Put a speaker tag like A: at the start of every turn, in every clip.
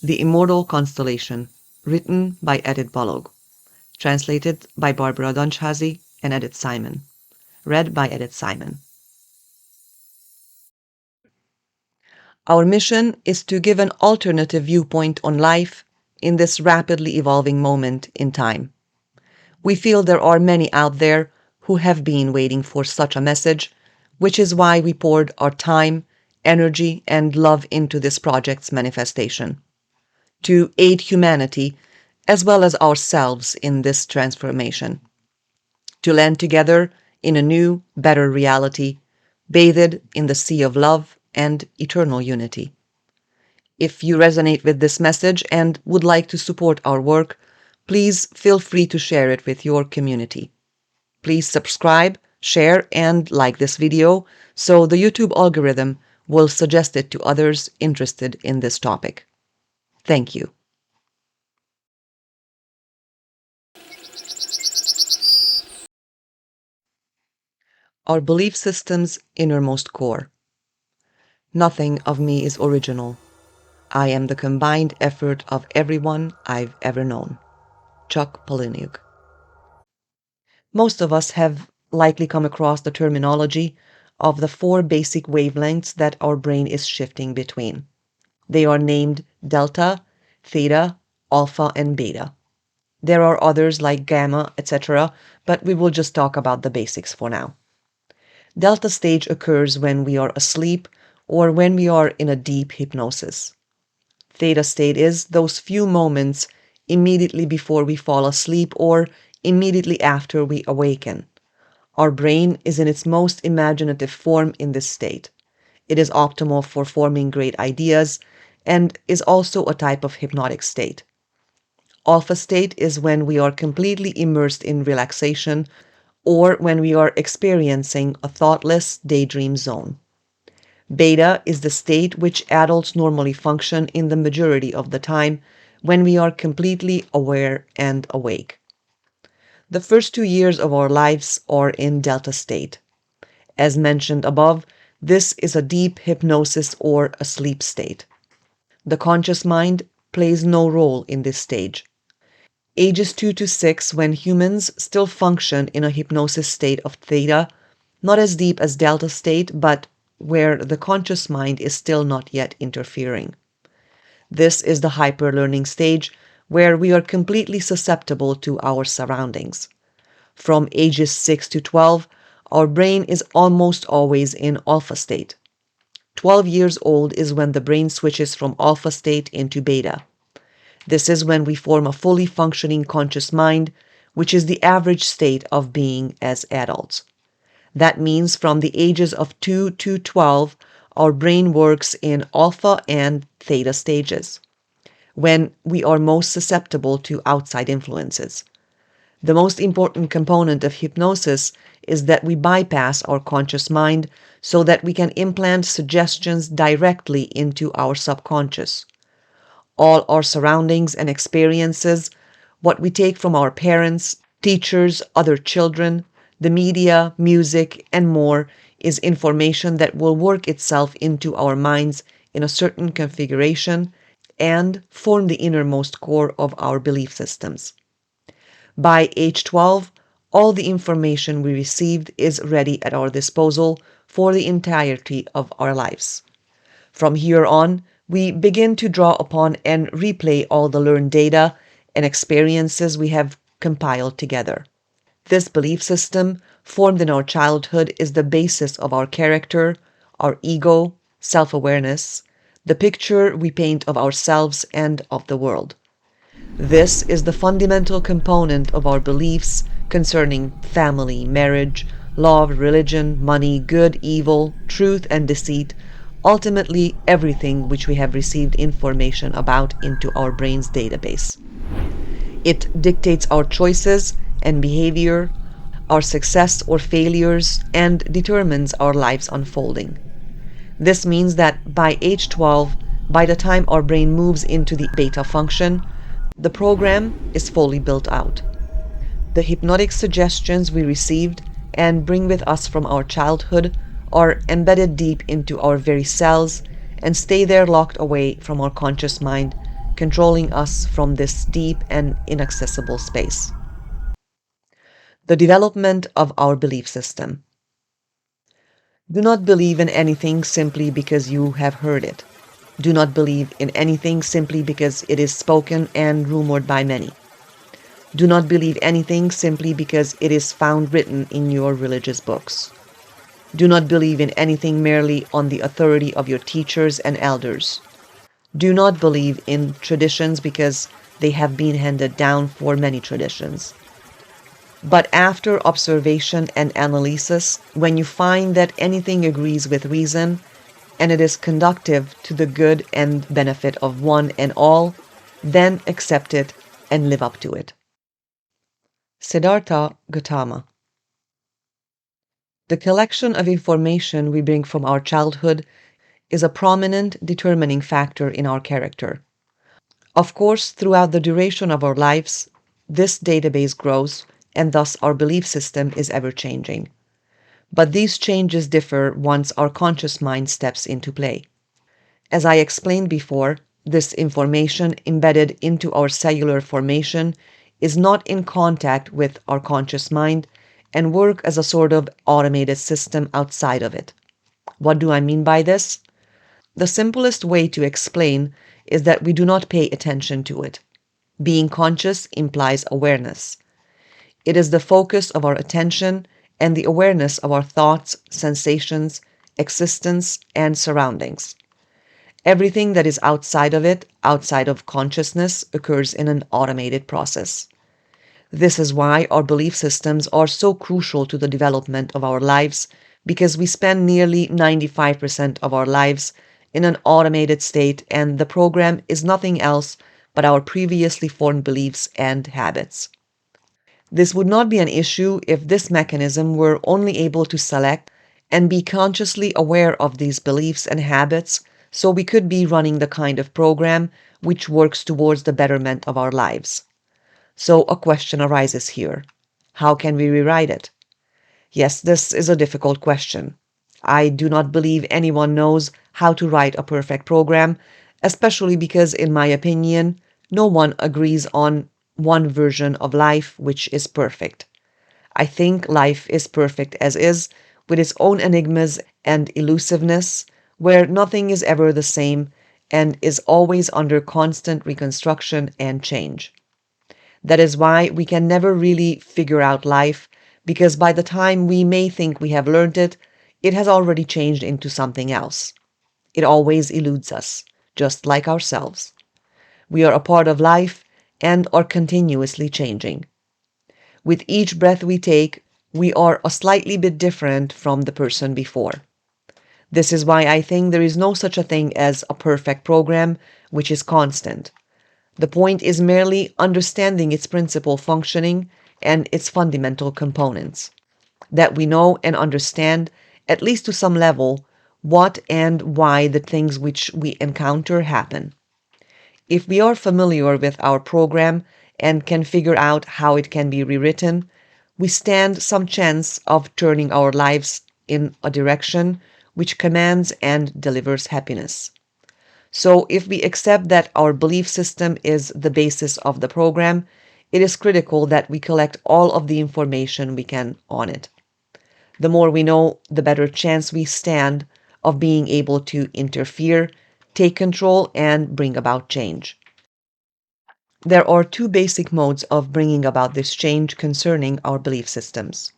A: The Immortal Constellation, written by Edith Balogh, translated by Barbara Dunchhazy and Edith Simon, read by Edith Simon. Our mission is to give an alternative viewpoint on life in this rapidly evolving moment in time. We feel there are many out there who have been waiting for such a message, which is why we poured our time, energy, and love into this project's manifestation, to aid humanity as well as ourselves in this transformation, to land together in a new, better reality, bathed in the sea of love and eternal unity. If you resonate with this message and would like to support our work, please feel free to share it with your community. Please subscribe, share, and like this video so the YouTube algorithm will suggest it to others interested in this topic. Thank you. Our belief system's innermost core. Nothing of me is original. I am the combined effort of everyone I've ever known. Chuck Palahniuk. Most of us have likely come across the terminology of the 4 basic wavelengths that our brain is shifting between. They are named delta, theta, alpha, and beta. There are others like gamma, etc., but we will just talk about the basics for now. Delta stage occurs when we are asleep or when we are in a deep hypnosis. Theta state is those few moments immediately before we fall asleep or immediately after we awaken. Our brain is in its most imaginative form in this state. It is optimal for forming great ideas and is also a type of hypnotic state. Alpha state is when we are completely immersed in relaxation or when we are experiencing a thoughtless daydream zone. Beta is the state which adults normally function in the majority of the time when we are completely aware and awake. The first 2 years of our lives are in delta state. As mentioned above, this is a deep hypnosis or a sleep state. The conscious mind plays no role in this stage. Ages 2 to 6, when humans still function in a hypnosis state of theta, not as deep as delta state, but where the conscious mind is still not yet interfering. This is the hyper-learning stage, where we are completely susceptible to our surroundings. From ages 6 to 12, our brain is almost always in alpha state. 12 years old is when the brain switches from alpha state into beta. This is when we form a fully functioning conscious mind, which is the average state of being as adults. That means from the ages of 2 to 12, our brain works in alpha and theta stages, when we are most susceptible to outside influences. The most important component of hypnosis is that we bypass our conscious mind so that we can implant suggestions directly into our subconscious. All our surroundings and experiences, what we take from our parents, teachers, other children, the media, music, and more, is information that will work itself into our minds in a certain configuration and form the innermost core of our belief systems. By age 12, all the information we received is ready at our disposal for the entirety of our lives. From here on, we begin to draw upon and replay all the learned data and experiences we have compiled together. This belief system, formed in our childhood, is the basis of our character, our ego, self-awareness, the picture we paint of ourselves and of the world. This is the fundamental component of our beliefs concerning family, marriage, love, religion, money, good, evil, truth, and deceit, ultimately everything which we have received information about into our brain's database. It dictates our choices and behavior, our success or failures, and determines our life's unfolding. This means that by age 12, by the time our brain moves into the beta function, the program is fully built out. The hypnotic suggestions we received and bring with us from our childhood are embedded deep into our very cells and stay there locked away from our conscious mind, controlling us from this deep and inaccessible space. The development of our belief system. Do not believe in anything simply because you have heard it. Do not believe in anything simply because it is spoken and rumored by many. Do not believe anything simply because it is found written in your religious books. Do not believe in anything merely on the authority of your teachers and elders. Do not believe in traditions because they have been handed down for many traditions. But after observation and analysis, when you find that anything agrees with reason, and it is conducive to the good and benefit of one and all, then accept it and live up to it. Siddhartha Gautama. The collection of information we bring from our childhood is a prominent determining factor in our character. Of course, throughout the duration of our lives, this database grows, and thus our belief system is ever changing. But these changes differ once our conscious mind steps into play. As I explained before, this information embedded into our cellular formation is not in contact with our conscious mind and work as a sort of automated system outside of it. What do I mean by this? The simplest way to explain is that we do not pay attention to it. Being conscious implies awareness. It is the focus of our attention and the awareness of our thoughts, sensations, existence, and surroundings. Everything that is outside of it, outside of consciousness, occurs in an automated process. This is why our belief systems are so crucial to the development of our lives, because we spend nearly 95% of our lives in an automated state, and the program is nothing else but our previously formed beliefs and habits. This would not be an issue if this mechanism were only able to select and be consciously aware of these beliefs and habits, so we could be running the kind of program which works towards the betterment of our lives. So a question arises here. How can we rewrite it? Yes, this is a difficult question. I do not believe anyone knows how to write a perfect program, especially because, in my opinion, no one agrees on one version of life which is perfect. I think life is perfect as is, with its own enigmas and elusiveness, where nothing is ever the same and is always under constant reconstruction and change. That is why we can never really figure out life, because by the time we may think we have learned it, it has already changed into something else. It always eludes us, just like ourselves. We are a part of life and are continuously changing. With each breath we take, we are a slightly bit different from the person before. This is why I think there is no such a thing as a perfect program which is constant. The point is merely understanding its principal functioning and its fundamental components. That we know and understand, at least to some level, what and why the things which we encounter happen. If we are familiar with our program and can figure out how it can be rewritten, we stand some chance of turning our lives in a direction which commands and delivers happiness. So, if we accept that our belief system is the basis of the program, it is critical that we collect all of the information we can on it. The more we know, the better chance we stand of being able to interfere, take control, and bring about change. There are two basic modes of bringing about this change concerning our belief systems.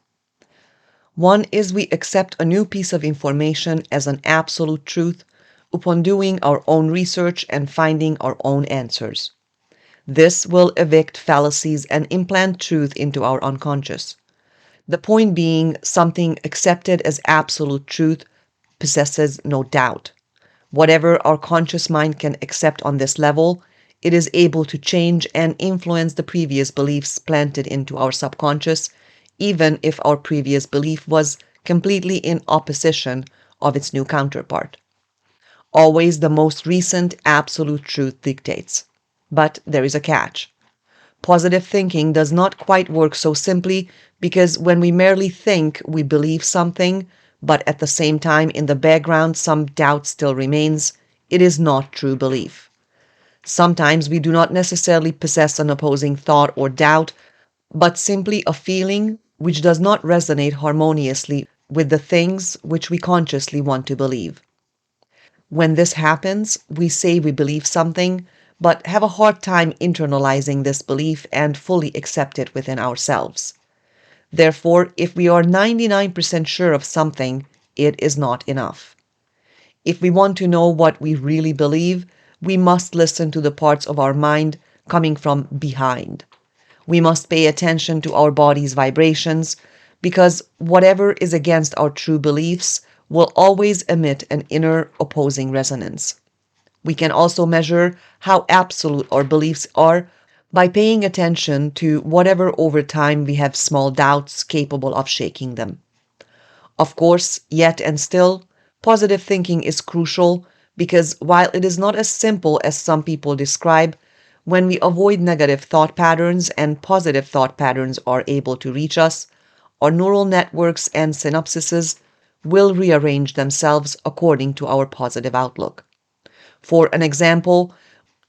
A: One is we accept a new piece of information as an absolute truth upon doing our own research and finding our own answers. This will evict fallacies and implant truth into our unconscious. The point being, something accepted as absolute truth possesses no doubt. Whatever our conscious mind can accept on this level, it is able to change and influence the previous beliefs planted into our subconscious, even if our previous belief was completely in opposition of its new counterpart. Always the most recent absolute truth dictates. But there is a catch. Positive thinking does not quite work so simply, because when we merely think we believe something, but at the same time in the background some doubt still remains, it is not true belief. Sometimes we do not necessarily possess an opposing thought or doubt, but simply a feeling which does not resonate harmoniously with the things which we consciously want to believe. When this happens, we say we believe something, but have a hard time internalizing this belief and fully accept it within ourselves. Therefore, if we are 99% sure of something, it is not enough. If we want to know what we really believe, we must listen to the parts of our mind coming from behind. We must pay attention to our body's vibrations, because whatever is against our true beliefs will always emit an inner opposing resonance. We can also measure how absolute our beliefs are by paying attention to whatever over time we have small doubts capable of shaking them. Of course, yet and still, positive thinking is crucial, because while it is not as simple as some people describe, when we avoid negative thought patterns and positive thought patterns are able to reach us, our neural networks and synapses will rearrange themselves according to our positive outlook. For an example,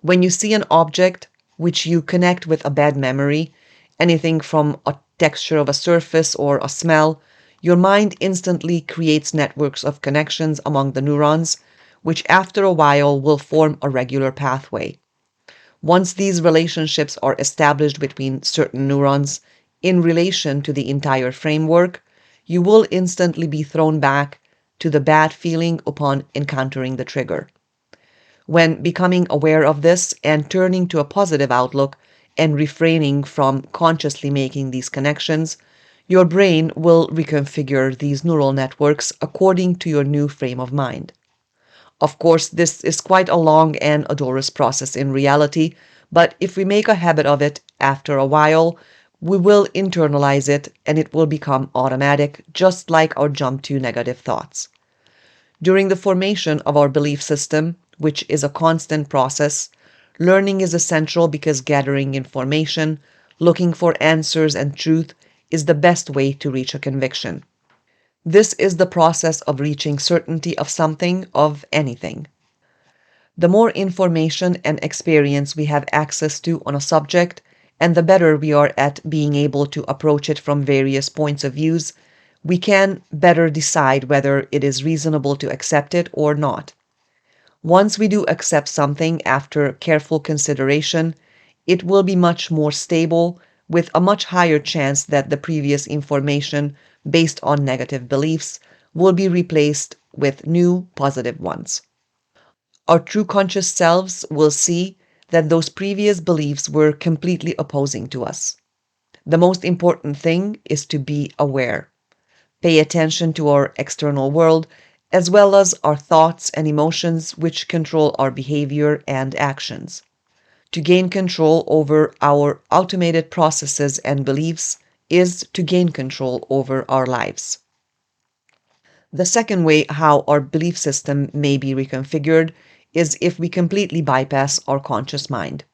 A: when you see an object which you connect with a bad memory, anything from a texture of a surface or a smell, your mind instantly creates networks of connections among the neurons, which after a while will form a regular pathway. Once these relationships are established between certain neurons in relation to the entire framework, you will instantly be thrown back to the bad feeling upon encountering the trigger. When becoming aware of this and turning to a positive outlook and refraining from consciously making these connections, your brain will reconfigure these neural networks according to your new frame of mind. Of course, this is quite a long and odorous process in reality, but if we make a habit of it, after a while, we will internalize it and it will become automatic, just like our jump to negative thoughts. During the formation of our belief system, which is a constant process, learning is essential because gathering information, looking for answers and truth is the best way to reach a conviction. This is the process of reaching certainty of something, of anything. The more information and experience we have access to on a subject, and the better we are at being able to approach it from various points of views, we can better decide whether it is reasonable to accept it or not. Once we do accept something after careful consideration, it will be much more stable, with a much higher chance that the previous information based on negative beliefs will be replaced with new positive ones. Our true conscious selves will see that those previous beliefs were completely opposing to us. The most important thing is to be aware. Pay attention to our external world as well as our thoughts and emotions, which control our behavior and actions. To gain control over our automated processes and beliefs is to gain control over our lives. The second way how our belief system may be reconfigured is if we completely bypass our conscious mind.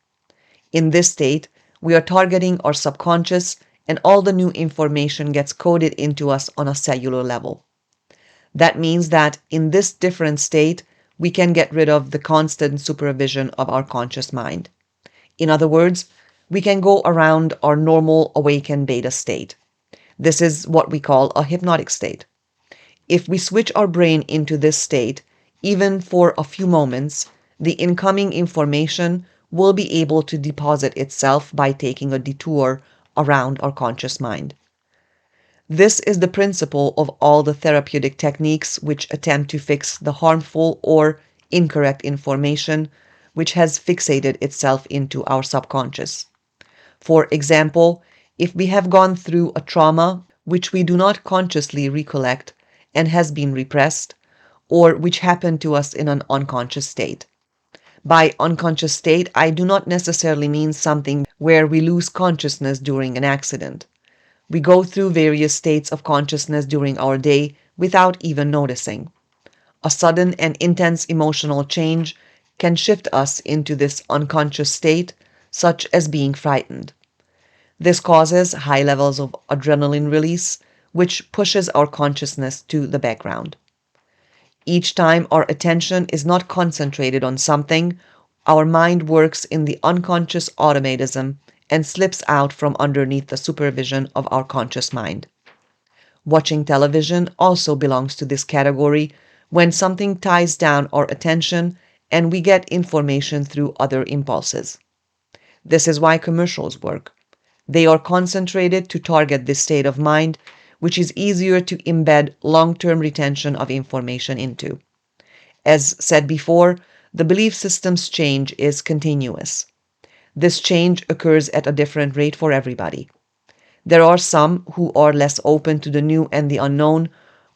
A: In this state, we are targeting our subconscious, and all the new information gets coded into us on a cellular level. That means that in this different state, we can get rid of the constant supervision of our conscious mind. In other words, we can go around our normal awakened beta state. This is what we call a hypnotic state. If we switch our brain into this state, even for a few moments, the incoming information will be able to deposit itself by taking a detour around our conscious mind. This is the principle of all the therapeutic techniques which attempt to fix the harmful or incorrect information which has fixated itself into our subconscious. For example, if we have gone through a trauma which we do not consciously recollect and has been repressed, or which happened to us in an unconscious state. By unconscious state, I do not necessarily mean something where we lose consciousness during an accident. We go through various states of consciousness during our day without even noticing. A sudden and intense emotional change can shift us into this unconscious state, such as being frightened. This causes high levels of adrenaline release, which pushes our consciousness to the background. Each time our attention is not concentrated on something, Our mind works in the unconscious automatism and slips out from underneath the supervision of our conscious mind. Watching television also belongs to this category when something ties down our attention and we get information through other impulses. This is why commercials work. They are concentrated to target this state of mind, which is easier to embed long-term retention of information into. As said before, the belief system's change is continuous. This change occurs at a different rate for everybody. There are some who are less open to the new and the unknown,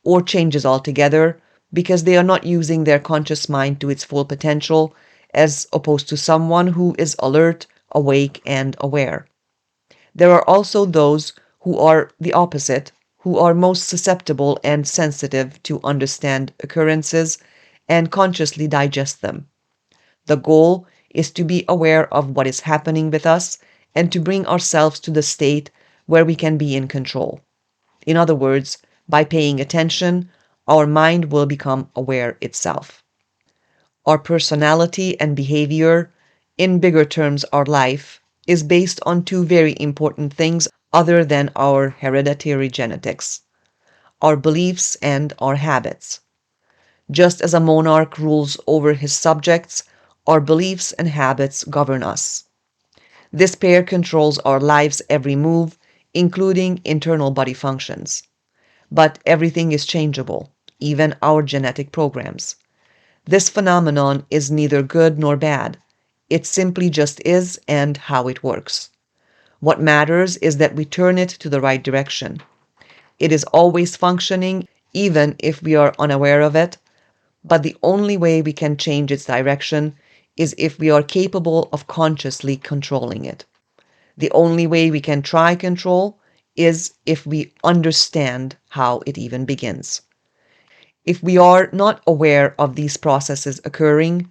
A: or changes altogether, because they are not using their conscious mind to its full potential, as opposed to someone who is alert, awake, and aware. There are also those who are the opposite, who are most susceptible and sensitive to understand occurrences and consciously digest them. The goal is to be aware of what is happening with us and to bring ourselves to the state where we can be in control. In other words, by paying attention, our mind will become aware itself. Our personality and behavior, in bigger terms our life, is based on two very important things other than our hereditary genetics: our beliefs and our habits. Just as a monarch rules over his subjects, our beliefs and habits govern us. This pair controls our lives' every move, including internal body functions. But everything is changeable, even our genetic programs. This phenomenon is neither good nor bad. It simply just is and how it works. What matters is that we turn it to the right direction. It is always functioning, even if we are unaware of it, but the only way we can change its direction is if we are capable of consciously controlling it. The only way we can try control is if we understand how it even begins. If we are not aware of these processes occurring,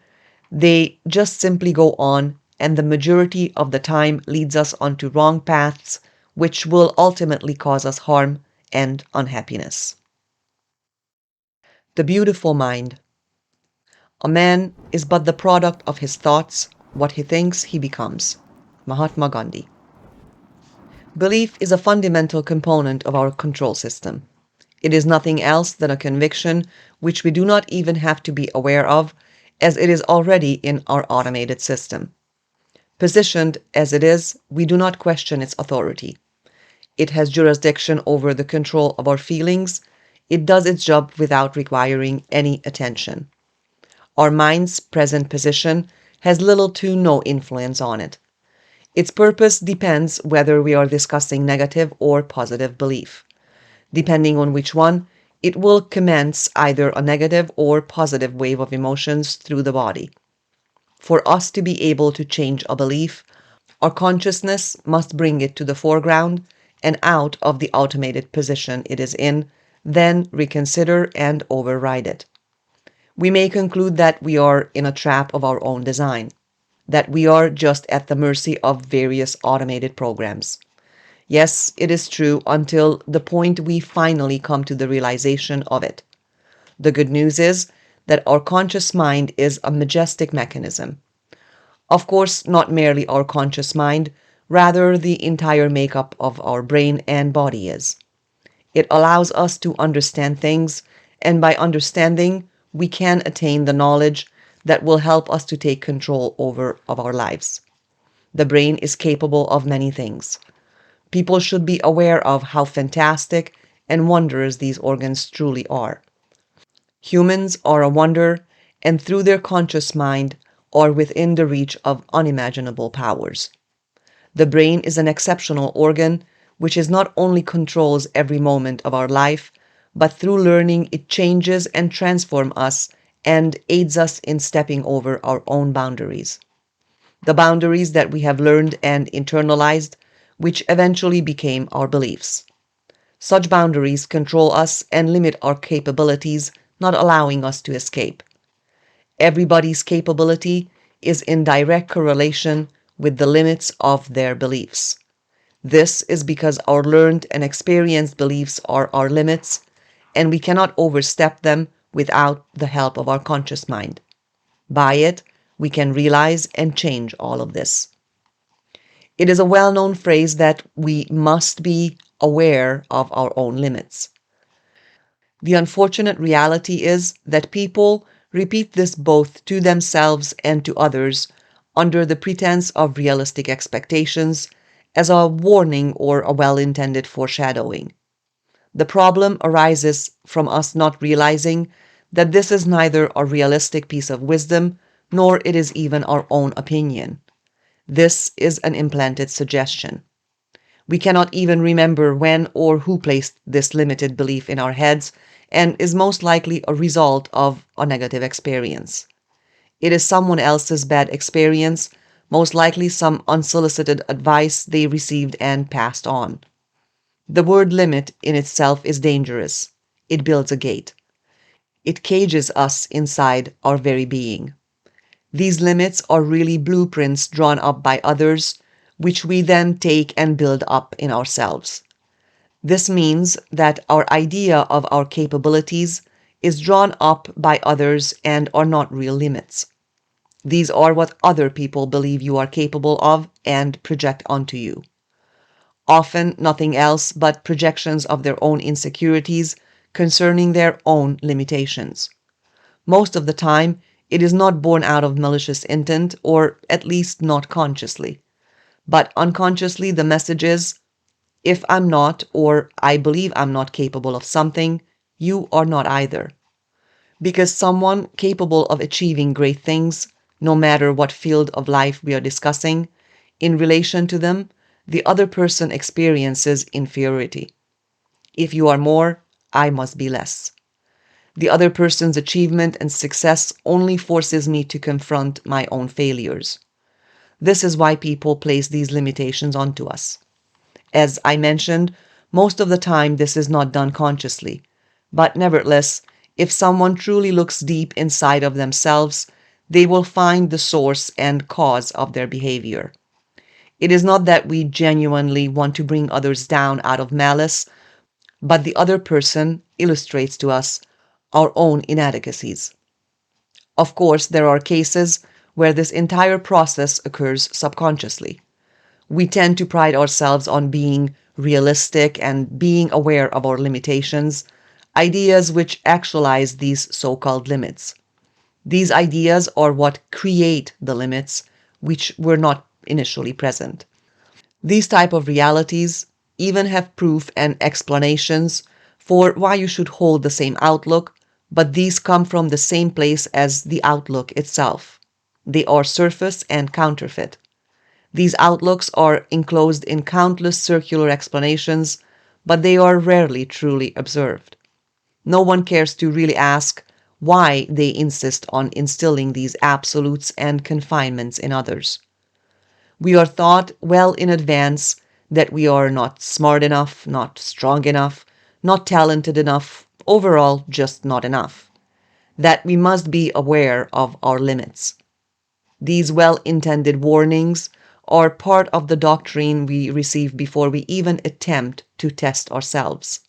A: they just simply go on, and the majority of the time leads us onto wrong paths, which will ultimately cause us harm and unhappiness. The beautiful mind. A man is but the product of his thoughts. What he thinks, he becomes. Mahatma Gandhi. Belief is a fundamental component of our control system. It is nothing else than a conviction which we do not even have to be aware of, as it is already in our automated system. Positioned as it is, we do not question its authority. It has jurisdiction over the control of our feelings. It does its job without requiring any attention. Our mind's present position has little to no influence on it. Its purpose depends whether we are discussing negative or positive belief. Depending on which one, it will commence either a negative or positive wave of emotions through the body. For us to be able to change a belief, our consciousness must bring it to the foreground and out of the automated position it is in, then reconsider and override it. We may conclude that we are in a trap of our own design, that we are just at the mercy of various automated programs. Yes, it is true until the point we finally come to the realization of it. The good news is that our conscious mind is a majestic mechanism. Of course, not merely our conscious mind, rather the entire makeup of our brain and body is. It allows us to understand things, and by understanding, we can attain the knowledge that will help us to take control of our lives. The brain is capable of many things. People should be aware of how fantastic and wondrous these organs truly are. Humans are a wonder, and through their conscious mind are within the reach of unimaginable powers. The brain is an exceptional organ which is not only controls every moment of our life, but through learning it changes and transforms us and aids us in stepping over our own boundaries. The boundaries that we have learned and internalized, which eventually became our beliefs. Such boundaries control us and limit our capabilities, not allowing us to escape. Everybody's capability is in direct correlation with the limits of their beliefs. This is because our learned and experienced beliefs are our limits, and we cannot overstep them without the help of our conscious mind. By it, we can realize and change all of this. It is a well-known phrase that we must be aware of our own limits. The unfortunate reality is that people repeat this both to themselves and to others under the pretense of realistic expectations as a warning or a well-intended foreshadowing. The problem arises from us not realizing that this is neither a realistic piece of wisdom nor it is even our own opinion. This is an implanted suggestion. We cannot even remember when or who placed this limited belief in our heads and is most likely a result of a negative experience. It is someone else's bad experience, most likely some unsolicited advice they received and passed on. The word limit in itself is dangerous. It builds a gate. It cages us inside our very being. These limits are really blueprints drawn up by others, which we then take and build up in ourselves. This means that our idea of our capabilities is drawn up by others and are not real limits. These are what other people believe you are capable of and project onto you. Often nothing else but projections of their own insecurities concerning their own limitations. Most of the time, it is not born out of malicious intent, or at least not consciously. But unconsciously, the message is, if I'm not, or I believe I'm not capable of something, you are not either. Because someone capable of achieving great things, no matter what field of life we are discussing, in relation to them, the other person experiences inferiority. If you are more, I must be less. The other person's achievement and success only forces me to confront my own failures. This is why people place these limitations onto us. As I mentioned, most of the time this is not done consciously, but nevertheless, if someone truly looks deep inside of themselves, they will find the source and cause of their behavior. It is not that we genuinely want to bring others down out of malice, but the other person illustrates to us our own inadequacies. Of course, there are cases where this entire process occurs subconsciously. We tend to pride ourselves on being realistic and being aware of our limitations, ideas which actualize these so-called limits. These ideas are what create the limits, which were not initially present. These type of realities even have proof and explanations for why you should hold the same outlook, but these come from the same place as the outlook itself. They are surface and counterfeit. These outlooks are enclosed in countless circular explanations, but they are rarely truly observed. No one cares to really ask why they insist on instilling these absolutes and confinements in others. We are taught well in advance that we are not smart enough, not strong enough, not talented enough, overall just not enough. That we must be aware of our limits. These well-intended warnings are part of the doctrine we receive before we even attempt to test ourselves.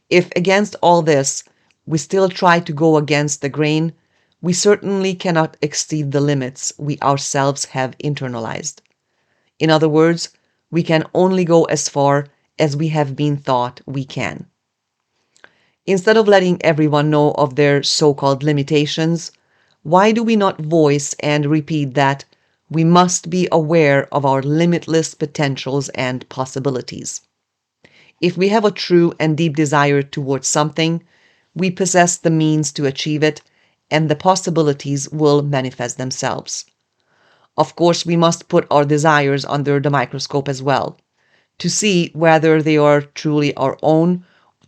A: If against all this, we still try to go against the grain, we certainly cannot exceed the limits we ourselves have internalized. In other words, we can only go as far as we have been taught we can. Instead of letting everyone know of their so-called limitations, why do we not voice and repeat that we must be aware of our limitless potentials and possibilities? If we have a true and deep desire towards something, we possess the means to achieve it, and the possibilities will manifest themselves. Of course, we must put our desires under the microscope as well, to see whether they are truly our own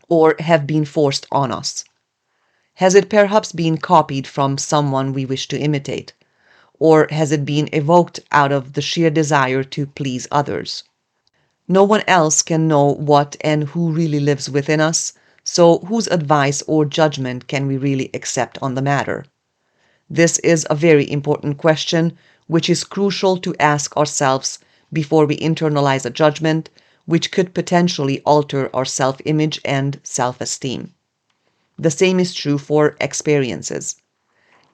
A: or have been forced on us. Has it perhaps been copied from someone we wish to imitate? Or has it been evoked out of the sheer desire to please others? No one else can know what and who really lives within us, so whose advice or judgment can we really accept on the matter? This is a very important question, which is crucial to ask ourselves before we internalize a judgment, which could potentially alter our self-image and self-esteem. The same is true for experiences.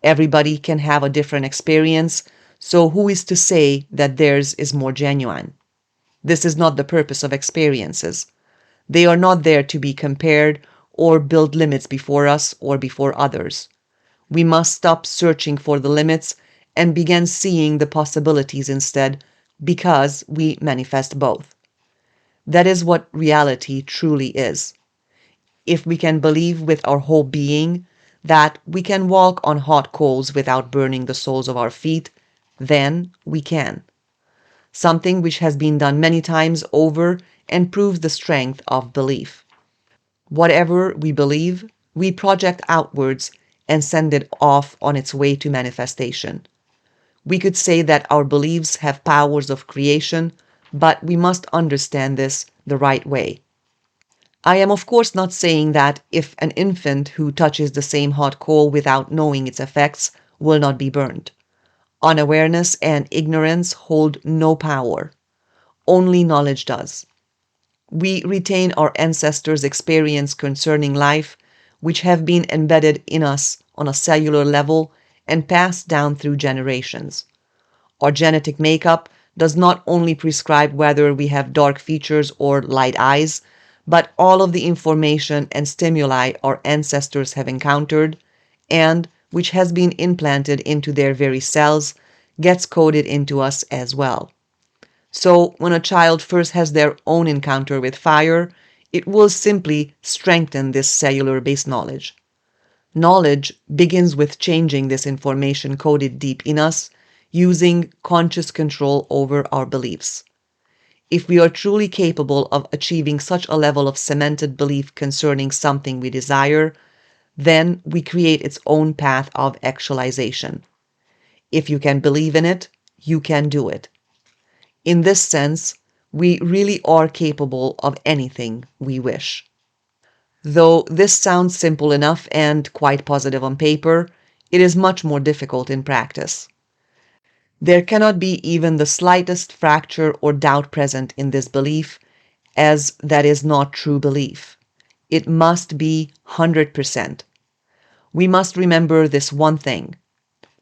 A: Everybody can have a different experience, so who is to say that theirs is more genuine? This is not the purpose of experiences. They are not there to be compared or build limits before us or before others. We must stop searching for the limits and begin seeing the possibilities instead, because we manifest both. That is what reality truly is. If we can believe with our whole being that we can walk on hot coals without burning the soles of our feet, then we can. Something which has been done many times over and proves the strength of belief. Whatever we believe, we project outwards and send it off on its way to manifestation. We could say that our beliefs have powers of creation, but we must understand this the right way. I am of course not saying that if an infant who touches the same hot coal without knowing its effects will not be burned. Unawareness and ignorance hold no power. Only knowledge does. We retain our ancestors' experience concerning life, which have been embedded in us on a cellular level and passed down through generations. Our genetic makeup does not only prescribe whether we have dark features or light eyes, but all of the information and stimuli our ancestors have encountered, and which has been implanted into their very cells, gets coded into us as well. So when a child first has their own encounter with fire, it will simply strengthen this cellular base knowledge. Knowledge begins with changing this information coded deep in us, using conscious control over our beliefs. If we are truly capable of achieving such a level of cemented belief concerning something we desire, then we create its own path of actualization. If you can believe in it, you can do it. In this sense, we really are capable of anything we wish. Though this sounds simple enough and quite positive on paper, it is much more difficult in practice. There cannot be even the slightest fracture or doubt present in this belief, as that is not true belief. It must be 100%. We must remember this one thing: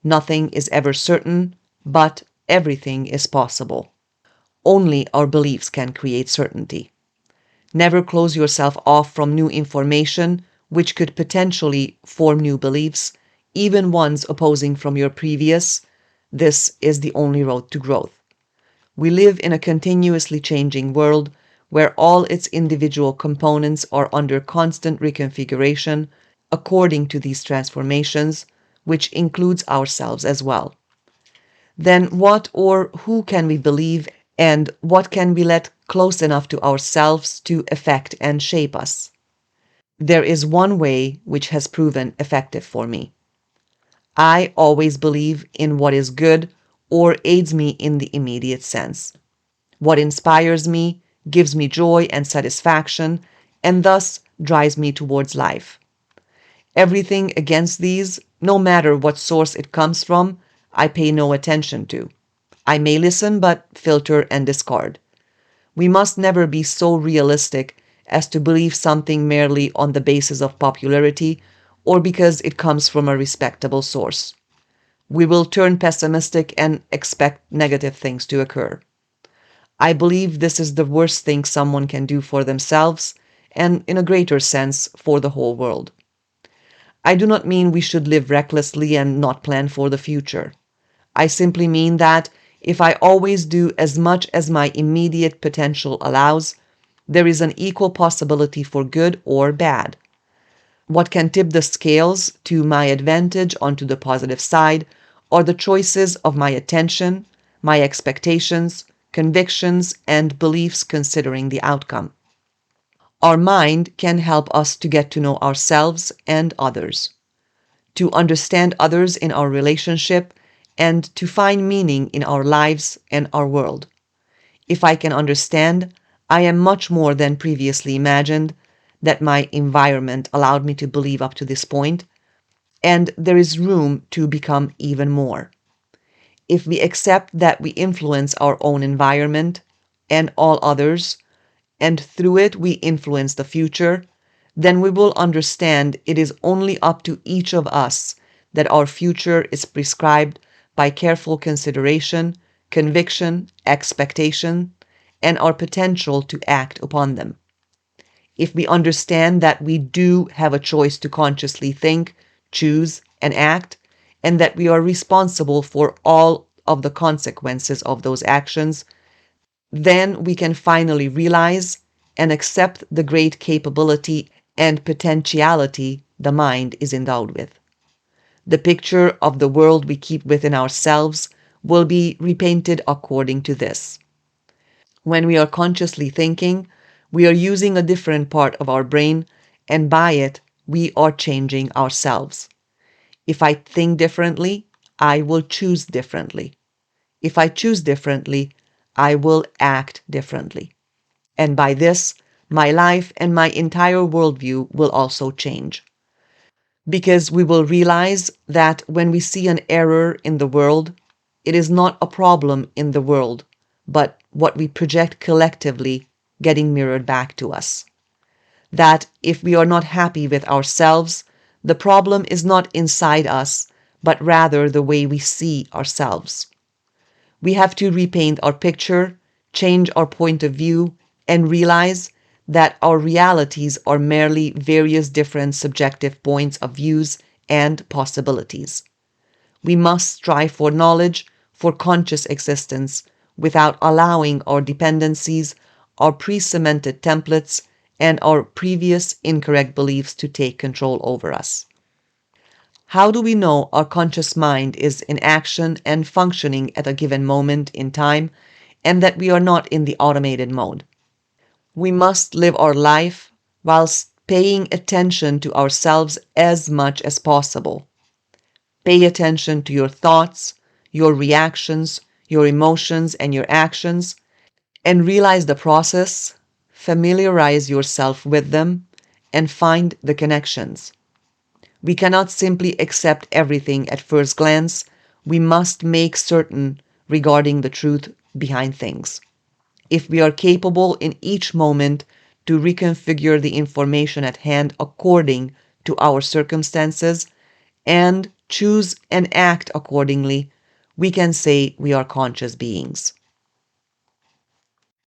A: nothing is ever certain, but everything is possible. Only our beliefs can create certainty. Never close yourself off from new information, which could potentially form new beliefs, even ones opposing from your previous. This is the only road to growth. We live in a continuously changing world where all its individual components are under constant reconfiguration according to these transformations, which includes ourselves as well. Then what or who can we believe, and what can we let close enough to ourselves to affect and shape us? There is one way which has proven effective for me. I always believe in what is good or aids me in the immediate sense. What inspires me, gives me joy and satisfaction, and thus drives me towards life. Everything against these, no matter what source it comes from, I pay no attention to. I may listen, but filter and discard. We must never be so realistic as to believe something merely on the basis of popularity or because it comes from a respectable source. We will turn pessimistic and expect negative things to occur. I believe this is the worst thing someone can do for themselves, and in a greater sense, for the whole world. I do not mean we should live recklessly and not plan for the future. I simply mean that if I always do as much as my immediate potential allows, there is an equal possibility for good or bad. What can tip the scales to my advantage onto the positive side are the choices of my attention, my expectations, convictions, and beliefs considering the outcome. Our mind can help us to get to know ourselves and others, to understand others in our relationship, and to find meaning in our lives and our world. If I can understand, I am much more than previously imagined that my environment allowed me to believe up to this point, and there is room to become even more. If we accept that we influence our own environment and all others, and through it we influence the future, then we will understand it is only up to each of us that our future is prescribed by careful consideration, conviction, expectation, and our potential to act upon them. If we understand that we do have a choice to consciously think, choose, and act, and that we are responsible for all of the consequences of those actions, then we can finally realize and accept the great capability and potentiality the mind is endowed with. The picture of the world we keep within ourselves will be repainted according to this. When we are consciously thinking, we are using a different part of our brain, and by it, we are changing ourselves. If I think differently, I will choose differently. If I choose differently, I will act differently. And by this, my life and my entire worldview will also change. Because we will realize that when we see an error in the world, it is not a problem in the world, but what we project collectively getting mirrored back to us. That if we are not happy with ourselves, the problem is not inside us, but rather the way we see ourselves. We have to repaint our picture, change our point of view, and realize that our realities are merely various different subjective points of views and possibilities. We must strive for knowledge, for conscious existence, without allowing our dependencies, our pre-cemented templates, and our previous incorrect beliefs to take control over us. How do we know our conscious mind is in action and functioning at a given moment in time, and that we are not in the automated mode? We must live our life whilst paying attention to ourselves as much as possible. Pay attention to your thoughts, your reactions, your emotions, and your actions, and realize the process, familiarize yourself with them, and find the connections. We cannot simply accept everything at first glance. We must make certain regarding the truth behind things. If we are capable in each moment to reconfigure the information at hand according to our circumstances and choose and act accordingly, we can say we are conscious beings.